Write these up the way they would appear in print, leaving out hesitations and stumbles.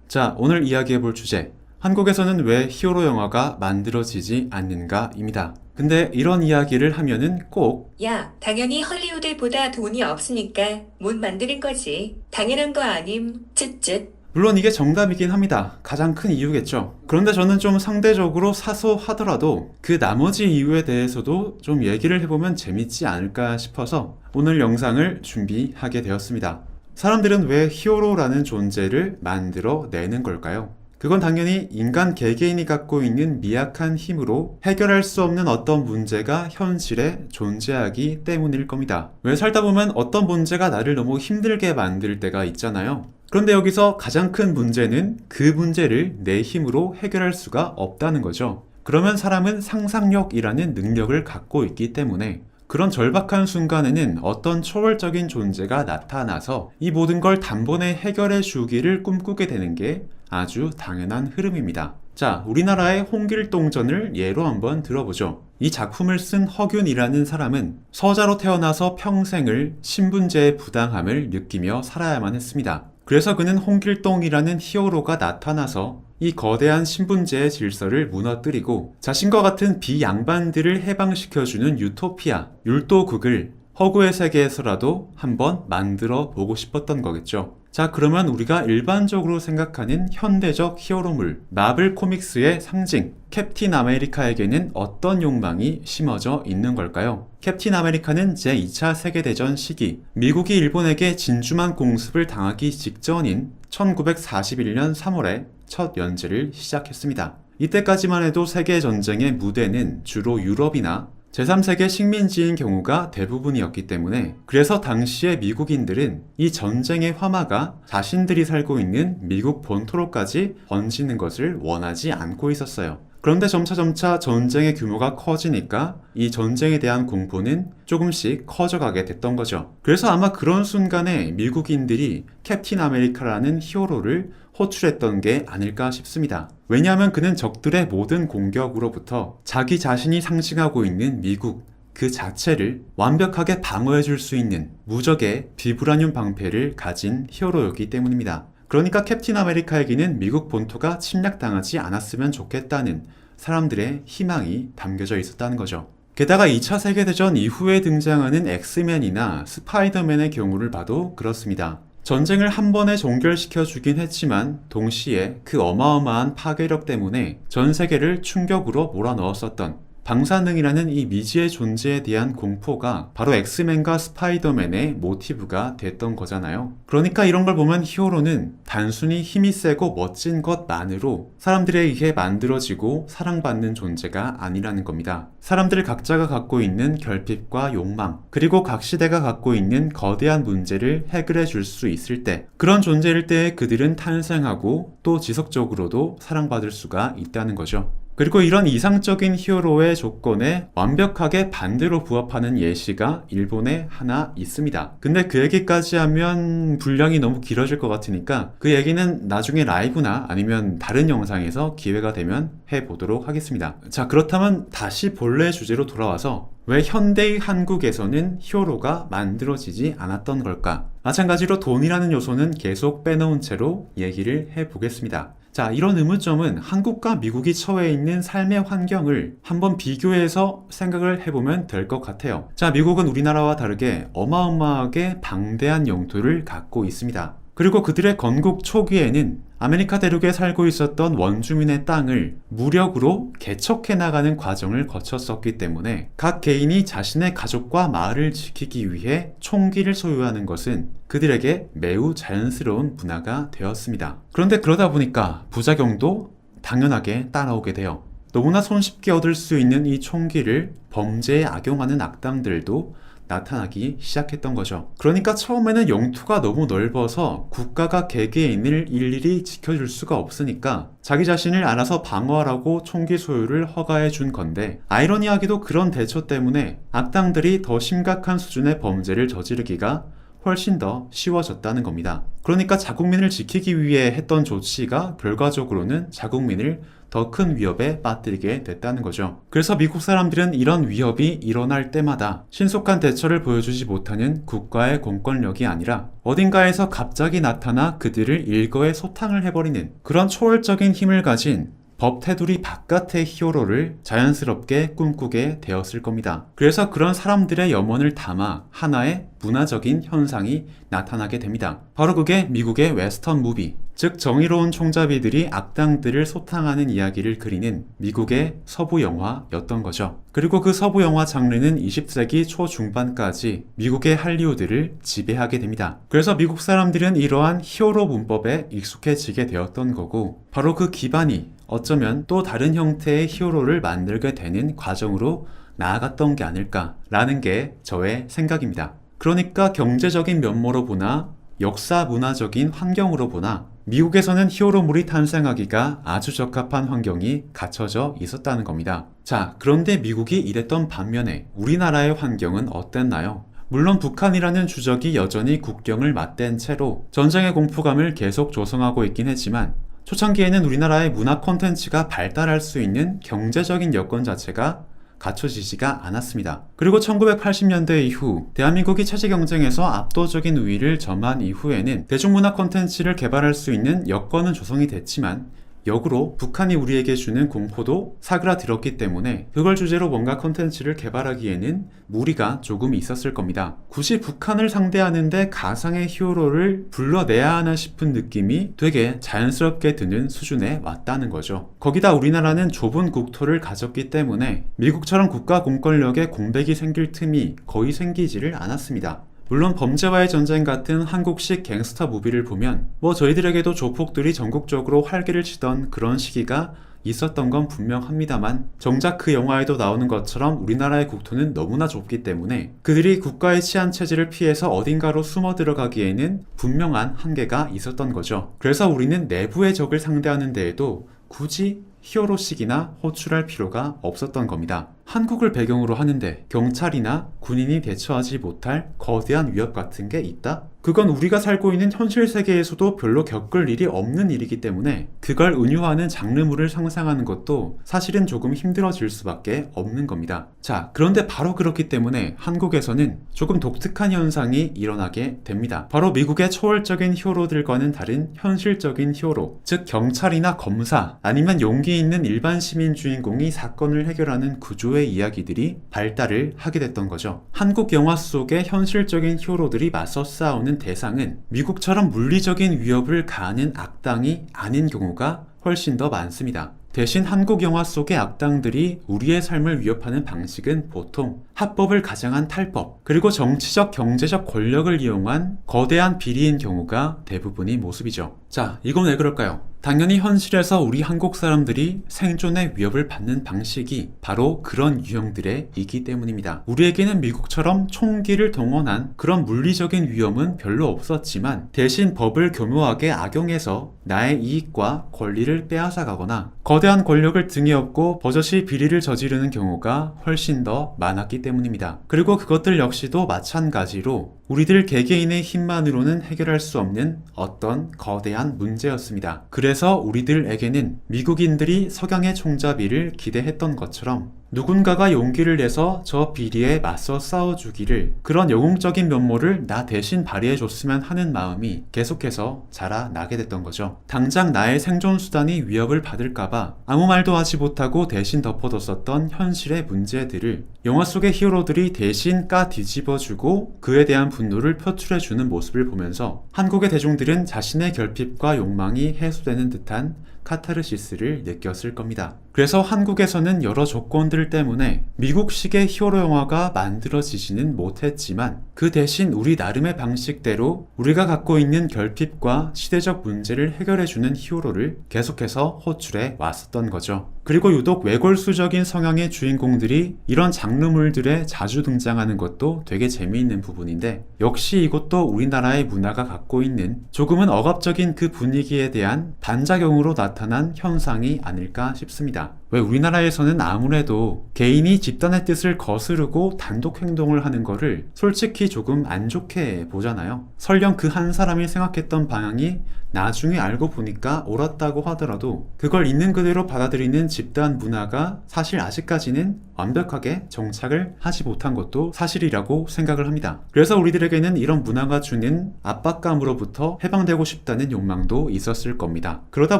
자, 오늘 이야기해볼 주제. 한국에서는 왜 히어로 영화가 만들어지지 않는가입니다. 근데 이런 이야기를 하면은 꼭 야, 당연히 헐리우드보다 돈이 없으니까 못 만드는 거지. 당연한 거 아님, 쯧쯧. 물론 이게 정답이긴 합니다. 가장 큰 이유겠죠. 그런데 저는 좀 상대적으로 사소하더라도 그 나머지 이유에 대해서도 좀 얘기를 해보면 재밌지 않을까 싶어서 오늘 영상을 준비하게 되었습니다. 사람들은 왜 히어로라는 존재를 만들어내는 걸까요? 그건 당연히 인간 개개인이 갖고 있는 미약한 힘으로 해결할 수 없는 어떤 문제가 현실에 존재하기 때문일 겁니다. 왜 살다 보면 어떤 문제가 나를 너무 힘들게 만들 때가 있잖아요. 그런데 여기서 가장 큰 문제는 그 문제를 내 힘으로 해결할 수가 없다는 거죠. 그러면 사람은 상상력이라는 능력을 갖고 있기 때문에 그런 절박한 순간에는 어떤 초월적인 존재가 나타나서 이 모든 걸 단번에 해결해 주기를 꿈꾸게 되는 게 아주 당연한 흐름입니다. 자, 우리나라의 홍길동전을 예로 한번 들어보죠. 이 작품을 쓴 허균이라는 사람은 서자로 태어나서 평생을 신분제의 부당함을 느끼며 살아야만 했습니다. 그래서 그는 홍길동이라는 히어로가 나타나서 이 거대한 신분제의 질서를 무너뜨리고 자신과 같은 비양반들을 해방시켜주는 유토피아, 율도국을 허구의 세계에서라도 한번 만들어 보고 싶었던 거겠죠. 자, 그러면 우리가 일반적으로 생각하는 현대적 히어로물, 마블 코믹스의 상징, 캡틴 아메리카에게는 어떤 욕망이 심어져 있는 걸까요? 캡틴 아메리카는 제2차 세계대전 시기, 미국이 일본에게 진주만 공습을 당하기 직전인 1941년 3월에 첫 연재를 시작했습니다. 이때까지만 해도 세계전쟁의 무대는 주로 유럽이나 제3세계 식민지인 경우가 대부분이었기 때문에 그래서 당시의 미국인들은 이 전쟁의 화마가 자신들이 살고 있는 미국 본토로까지 번지는 것을 원하지 않고 있었어요. 그런데 점차 전쟁의 규모가 커지니까 이 전쟁에 대한 공포는 조금씩 커져가게 됐던 거죠. 그래서 아마 그런 순간에 미국인들이 캡틴 아메리카라는 히어로를 호출했던 게 아닐까 싶습니다. 왜냐하면 그는 적들의 모든 공격으로부터 자기 자신이 상징하고 있는 미국 그 자체를 완벽하게 방어해줄 수 있는 무적의 비브라늄 방패를 가진 히어로였기 때문입니다. 그러니까 캡틴 아메리카에게는 미국 본토가 침략당하지 않았으면 좋겠다는 사람들의 희망이 담겨져 있었다는 거죠. 게다가 2차 세계대전 이후에 등장하는 엑스맨이나 스파이더맨의 경우를 봐도 그렇습니다. 전쟁을 한 번에 종결시켜 주긴 했지만 동시에 그 어마어마한 파괴력 때문에 전 세계를 충격으로 몰아넣었었던 방사능이라는 이 미지의 존재에 대한 공포가 바로 엑스맨과 스파이더맨의 모티브가 됐던 거잖아요. 그러니까 이런 걸 보면 히어로는 단순히 힘이 세고 멋진 것만으로 사람들에 의해 만들어지고 사랑받는 존재가 아니라는 겁니다. 사람들 각자가 갖고 있는 결핍과 욕망, 그리고 각 시대가 갖고 있는 거대한 문제를 해결해 줄 수 있을 때 그런 존재일 때 그들은 탄생하고 또 지속적으로도 사랑받을 수가 있다는 거죠. 그리고 이런 이상적인 히어로의 조건에 완벽하게 반대로 부합하는 예시가 일본에 하나 있습니다. 근데 그 얘기까지 하면 분량이 너무 길어질 것 같으니까 그 얘기는 나중에 라이브나 아니면 다른 영상에서 기회가 되면 해보도록 하겠습니다. 자, 그렇다면 다시 본래 주제로 돌아와서 왜 현대의 한국에서는 히어로가 만들어지지 않았던 걸까? 마찬가지로 돈이라는 요소는 계속 빼놓은 채로 얘기를 해보겠습니다. 자, 이런 의문점은 한국과 미국이 처해 있는 삶의 환경을 한번 비교해서 생각을 해보면 될 것 같아요. 자, 미국은 우리나라와 다르게 어마어마하게 방대한 영토를 갖고 있습니다. 그리고 그들의 건국 초기에는 아메리카 대륙에 살고 있었던 원주민의 땅을 무력으로 개척해 나가는 과정을 거쳤었기 때문에 각 개인이 자신의 가족과 마을을 지키기 위해 총기를 소유하는 것은 그들에게 매우 자연스러운 문화가 되었습니다. 그런데 그러다 보니까 부작용도 당연하게 따라오게 돼요. 너무나 손쉽게 얻을 수 있는 이 총기를 범죄에 악용하는 악당들도 나타나기 시작했던 거죠. 그러니까 처음에는 영토가 너무 넓어서 국가가 개개인을 일일이 지켜줄 수가 없으니까 자기 자신을 알아서 방어하라고 총기 소유를 허가해 준 건데 아이러니하게도 그런 대처 때문에 악당들이 더 심각한 수준의 범죄를 저지르기가 훨씬 더 쉬워졌다는 겁니다. 그러니까 자국민을 지키기 위해 했던 조치가 결과적으로는 자국민을 더 큰 위협에 빠뜨리게 됐다는 거죠. 그래서 미국 사람들은 이런 위협이 일어날 때마다 신속한 대처를 보여주지 못하는 국가의 공권력이 아니라 어딘가에서 갑자기 나타나 그들을 일거에 소탕을 해버리는 그런 초월적인 힘을 가진 법 테두리 바깥의 히어로를 자연스럽게 꿈꾸게 되었을 겁니다. 그래서 그런 사람들의 염원을 담아 하나의 문화적인 현상이 나타나게 됩니다. 바로 그게 미국의 웨스턴 무비, 즉 정의로운 총잡이들이 악당들을 소탕하는 이야기를 그리는 미국의 서부 영화였던 거죠. 그리고 그 서부 영화 장르는 20세기 초중반까지 미국의 할리우드를 지배하게 됩니다. 그래서 미국 사람들은 이러한 히어로 문법에 익숙해지게 되었던 거고, 바로 그 기반이 어쩌면 또 다른 형태의 히어로를 만들게 되는 과정으로 나아갔던 게 아닐까라는 게 저의 생각입니다. 그러니까 경제적인 면모로 보나 역사 문화적인 환경으로 보나 미국에서는 히어로물이 탄생하기가 아주 적합한 환경이 갖춰져 있었다는 겁니다. 자, 그런데 미국이 이랬던 반면에 우리나라의 환경은 어땠나요? 물론 북한이라는 주적이 여전히 국경을 맞댄 채로 전쟁의 공포감을 계속 조성하고 있긴 했지만 초창기에는 우리나라의 문화 콘텐츠가 발달할 수 있는 경제적인 여건 자체가 갖춰지지가 않았습니다. 그리고 1980년대 이후 대한민국이 차지 경쟁에서 압도적인 우위를 점한 이후에는 대중문화 콘텐츠를 개발할 수 있는 여건은 조성이 됐지만 역으로 북한이 우리에게 주는 공포도 사그라들었기 때문에 그걸 주제로 뭔가 콘텐츠를 개발하기에는 무리가 조금 있었을 겁니다. 굳이 북한을 상대하는데 가상의 히어로를 불러내야 하나 싶은 느낌이 되게 자연스럽게 드는 수준에 왔다는 거죠. 거기다 우리나라는 좁은 국토를 가졌기 때문에 미국처럼 국가 공권력에 공백이 생길 틈이 거의 생기지를 않았습니다. 물론 범죄와의 전쟁 같은 한국식 갱스터 무비를 보면 저희들에게도 조폭들이 전국적으로 활개를 치던 그런 시기가 있었던 건 분명합니다만 정작 그 영화에도 나오는 것처럼 우리나라의 국토는 너무나 좁기 때문에 그들이 국가의 치안 체제를 피해서 어딘가로 숨어 들어가기에는 분명한 한계가 있었던 거죠. 그래서 우리는 내부의 적을 상대하는 데에도 굳이 히어로식이나 호출할 필요가 없었던 겁니다. 한국을 배경으로 하는데 경찰이나 군인이 대처하지 못할 거대한 위협 같은 게 있다? 그건 우리가 살고 있는 현실 세계에서도 별로 겪을 일이 없는 일이기 때문에 그걸 은유하는 장르물을 상상하는 것도 사실은 조금 힘들어질 수밖에 없는 겁니다. 자, 그런데 바로 그렇기 때문에 한국에서는 조금 독특한 현상이 일어나게 됩니다. 바로 미국의 초월적인 히어로들과는 다른 현실적인 히어로, 즉 경찰이나 검사 아니면 용기 있는 일반 시민 주인공이 사건을 해결하는 구조의 이야기들이 발달을 하게 됐던 거죠. 한국 영화 속의 현실적인 히어로들이 맞서 싸우는 대상은 미국처럼 물리적인 위협을 가하는 악당이 아닌 경우가 훨씬 더 많습니다. 대신 한국 영화 속의 악당들이 우리의 삶을 위협하는 방식은 보통 합법을 가장한 탈법, 그리고 정치적 경제적 권력을 이용한 거대한 비리인 경우가 대부분의 모습이죠. 자, 이건 왜 그럴까요? 당연히 현실에서 우리 한국 사람들이 생존의 위협을 받는 방식이 바로 그런 유형들의 이기 때문입니다. 우리에게는 미국처럼 총기를 동원한 그런 물리적인 위험은 별로 없었지만 대신 법을 교묘하게 악용해서 나의 이익과 권리를 빼앗아가거나 거대한 권력을 등에 업고 버젓이 비리를 저지르는 경우가 훨씬 더 많았기 때문입니다. 그리고 그것들 역시도 마찬가지로 우리들 개개인의 힘만으로는 해결할 수 없는 어떤 거대한 문제였습니다. 그래서 우리들에게는 미국인들이 석양의 총잡이를 기대했던 것처럼 누군가가 용기를 내서 저 비리에 맞서 싸워주기를, 그런 영웅적인 면모를 나 대신 발휘해줬으면 하는 마음이 계속해서 자라나게 됐던 거죠. 당장 나의 생존수단이 위협을 받을까봐 아무 말도 하지 못하고 대신 덮어뒀었던 현실의 문제들을 영화 속의 히어로들이 대신 까 뒤집어주고 그에 대한 분노를 표출해주는 모습을 보면서 한국의 대중들은 자신의 결핍과 욕망이 해소되는 듯한 카타르시스를 느꼈을 겁니다. 그래서 한국에서는 여러 조건들 때문에 미국식의 히어로 영화가 만들어지지는 못했지만 그 대신 우리 나름의 방식대로 우리가 갖고 있는 결핍과 시대적 문제를 해결해주는 히어로를 계속해서 호출해 왔었던 거죠. 그리고 유독 외골수적인 성향의 주인공들이 이런 장르물들에 자주 등장하는 것도 되게 재미있는 부분인데, 역시 이것도 우리나라의 문화가 갖고 있는 조금은 억압적인 그 분위기에 대한 반작용으로 나타난 현상이 아닐까 싶습니다. 왜 우리나라에서는 아무래도 개인이 집단의 뜻을 거스르고 단독 행동을 하는 거를 솔직히 조금 안 좋게 보잖아요. 설령 그 한 사람이 생각했던 방향이 나중에 알고 보니까 옳았다고 하더라도 그걸 있는 그대로 받아들이는 집단 문화가 사실 아직까지는 완벽하게 정착을 하지 못한 것도 사실이라고 생각을 합니다. 그래서 우리들에게는 이런 문화가 주는 압박감으로부터 해방되고 싶다는 욕망도 있었을 겁니다. 그러다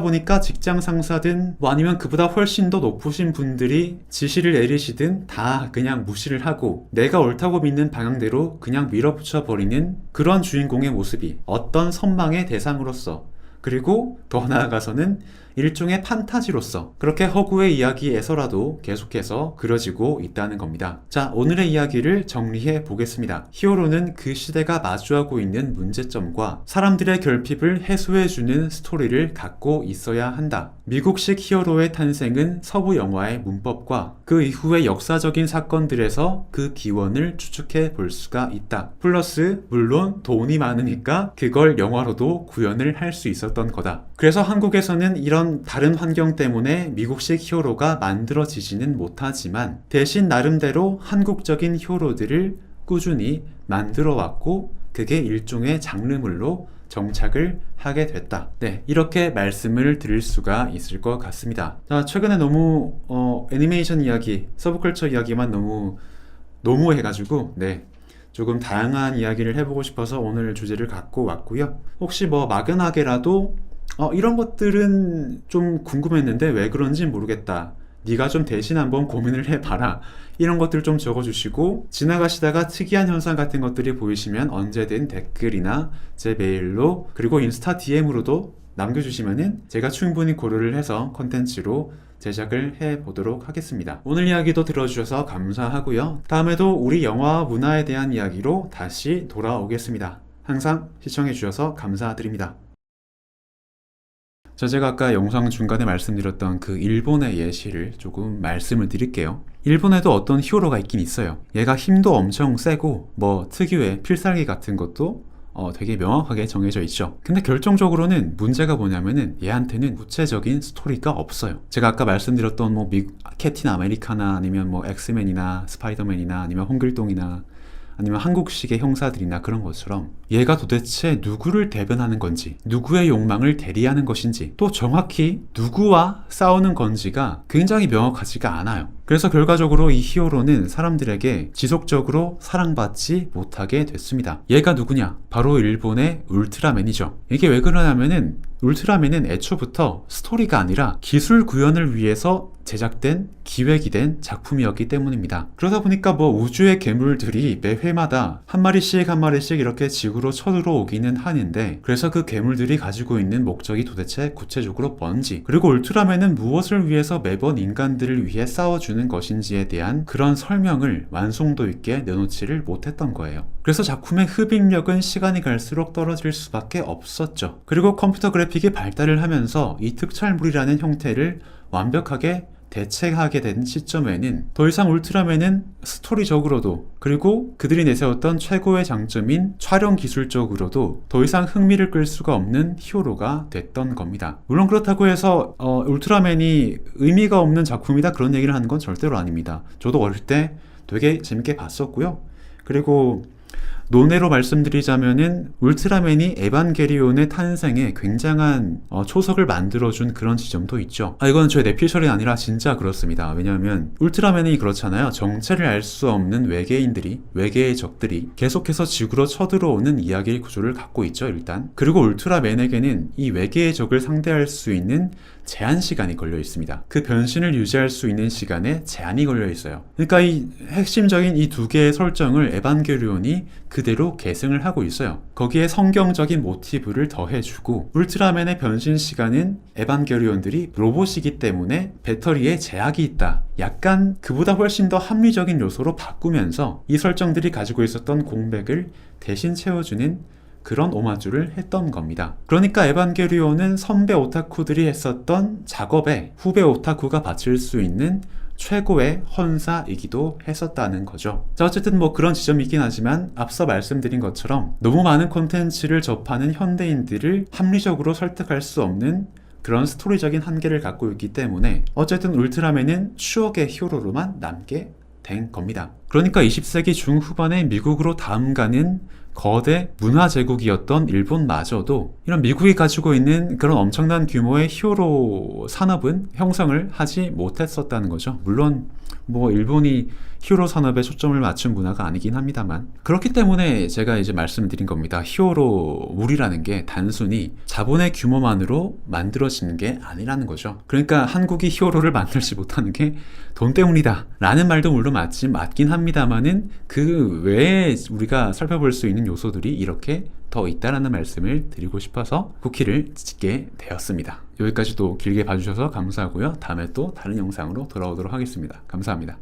보니까 직장 상사든 뭐 아니면 그보다 훨씬 더 높으신 분들이 지시를 내리시든 다 그냥 무시를 하고 내가 옳다고 믿는 방향대로 그냥 밀어붙여 버리는 그런 주인공의 모습이 어떤 선망의 대상으로서, 그리고 더 나아가서는 일종의 판타지로서 그렇게 허구의 이야기에서라도 계속해서 그려지고 있다는 겁니다. 자, 오늘의 이야기를 정리해 보겠습니다. 히어로는 그 시대가 마주하고 있는 문제점과 사람들의 결핍을 해소해주는 스토리를 갖고 있어야 한다. 미국식 히어로의 탄생은 서부 영화의 문법과 그 이후의 역사적인 사건들에서 그 기원을 추측해 볼 수가 있다. 플러스 물론 돈이 많으니까 그걸 영화로도 구현을 할 수 있었던 거다. 그래서 한국에서는 이런 다른 환경 때문에 미국식 히어로가 만들어지지는 못하지만 대신 나름대로 한국적인 히어로들을 꾸준히 만들어 왔고 그게 일종의 장르물로 정착을 하게 됐다. 네, 이렇게 말씀을 드릴 수가 있을 것 같습니다. 자, 최근에 너무 애니메이션 이야기, 서브컬처 이야기만 너무 너무해가지고 조금 다양한 이야기를 해보고 싶어서 오늘 주제를 갖고 왔고요. 혹시 뭐 막연하게라도 이런 것들은 좀 궁금했는데 왜 그런지 모르겠다, 네가 좀 대신 한번 고민을 해봐라, 이런 것들 좀 적어주시고, 지나가시다가 특이한 현상 같은 것들이 보이시면 언제든 댓글이나 제 메일로 그리고 인스타 DM으로도 남겨주시면은 제가 충분히 고려를 해서 컨텐츠로 제작을 해보도록 하겠습니다. 오늘 이야기도 들어주셔서 감사하고요. 다음에도 우리 영화와 문화에 대한 이야기로 다시 돌아오겠습니다. 항상 시청해주셔서 감사드립니다. 제가 아까 영상 중간에 말씀드렸던 그 일본의 예시를 조금 말씀을 드릴게요. 일본에도 어떤 히어로가 있긴 있어요. 얘가 힘도 엄청 세고 뭐 특유의 필살기 같은 것도 되게 명확하게 정해져 있죠. 근데 결정적으로는 문제가 뭐냐면은 얘한테는 구체적인 스토리가 없어요. 제가 아까 말씀드렸던 뭐 캡틴 아메리카나 아니면 뭐 엑스맨이나 스파이더맨이나 아니면 홍길동이나 아니면 한국식의 형사들이나 그런 것처럼 얘가 도대체 누구를 대변하는 건지, 누구의 욕망을 대리하는 것인지, 또 정확히 누구와 싸우는 건지가 굉장히 명확하지가 않아요. 그래서 결과적으로 이 히어로는 사람들에게 지속적으로 사랑받지 못하게 됐습니다. 얘가 누구냐? 바로 일본의 울트라맨이죠. 이게 왜 그러냐면은 울트라맨은 애초부터 스토리가 아니라 기술 구현을 위해서 제작된 기획이 된 작품이었기 때문입니다. 그러다 보니까 뭐 우주의 괴물들이 매 회마다 한 마리씩 이렇게 지구로 쳐들어오기는 하는데, 그래서 그 괴물들이 가지고 있는 목적이 도대체 구체적으로 뭔지, 그리고 울트라맨은 무엇을 위해서 매번 인간들을 위해 싸워주는 것인지에 대한 그런 설명을 완성도 있게 내놓지를 못했던 거예요. 그래서 작품의 흡입력은 시간이 갈수록 떨어질 수밖에 없었죠. 그리고 컴퓨터 그래픽이 발달을 하면서 이 특촬물이라는 형태를 완벽하게 대체하게 된 시점에는 더 이상 울트라맨은 스토리적으로도, 그리고 그들이 내세웠던 최고의 장점인 촬영 기술적으로도 더 이상 흥미를 끌 수가 없는 히어로가 됐던 겁니다. 물론 그렇다고 해서 울트라맨이 의미가 없는 작품이다 그런 얘기를 하는 건 절대로 아닙니다. 저도 어릴 때 되게 재밌게 봤었고요. 그리고 논외로 말씀드리자면은 울트라맨이 에반게리온의 탄생에 굉장한 초석을 만들어준 그런 지점도 있죠. 이건 저의 내피셜이 아니라 진짜 그렇습니다. 왜냐하면 울트라맨이 그렇잖아요. 정체를 알 수 없는 외계인들이, 외계의 적들이 계속해서 지구로 쳐들어오는 이야기의 구조를 갖고 있죠, 일단. 그리고 울트라맨에게는 이 외계의 적을 상대할 수 있는 제한 시간이 걸려 있습니다. 그 변신을 유지할 수 있는 시간에 제한이 걸려 있어요. 그러니까 이 핵심적인 이 두 개의 설정을 에반게리온이 그대로 계승을 하고 있어요. 거기에 성경적인 모티브를 더해주고, 울트라맨의 변신 시간은 에반게리온들이 로봇이기 때문에 배터리에 제약이 있다, 약간 그보다 훨씬 더 합리적인 요소로 바꾸면서 이 설정들이 가지고 있었던 공백을 대신 채워주는 그런 오마주를 했던 겁니다. 그러니까 에반게리온은 선배 오타쿠들이 했었던 작업에 후배 오타쿠가 바칠 수 있는 최고의 헌사이기도 했었다는 거죠. 자, 어쨌든 뭐 그런 지점이 있긴 하지만 앞서 말씀드린 것처럼 너무 많은 콘텐츠를 접하는 현대인들을 합리적으로 설득할 수 없는 그런 스토리적인 한계를 갖고 있기 때문에 어쨌든 울트라맨은 추억의 히어로로만 남게 된 겁니다. 그러니까 20세기 중후반에 미국으로 다음 가는 거대 문화 제국이었던 일본마저도 이런 미국이 가지고 있는 그런 엄청난 규모의 히어로 산업은 형성을 하지 못했었다는 거죠. 물론 뭐 일본이 히어로 산업에 초점을 맞춘 문화가 아니긴 합니다만, 그렇기 때문에 제가 이제 말씀드린 겁니다. 히어로물이라는 게 단순히 자본의 규모만으로 만들어지는 게 아니라는 거죠. 그러니까 한국이 히어로를 만들지 못하는 게 돈 때문이다 라는 말도 물론 맞긴 합니다만은 그 외에 우리가 살펴볼 수 있는 요소들이 이렇게 더 있다라는 말씀을 드리고 싶어서 쿠키를 찍게 되었습니다. 여기까지도 길게 봐주셔서 감사하고요. 다음에 또 다른 영상으로 돌아오도록 하겠습니다. 감사합니다.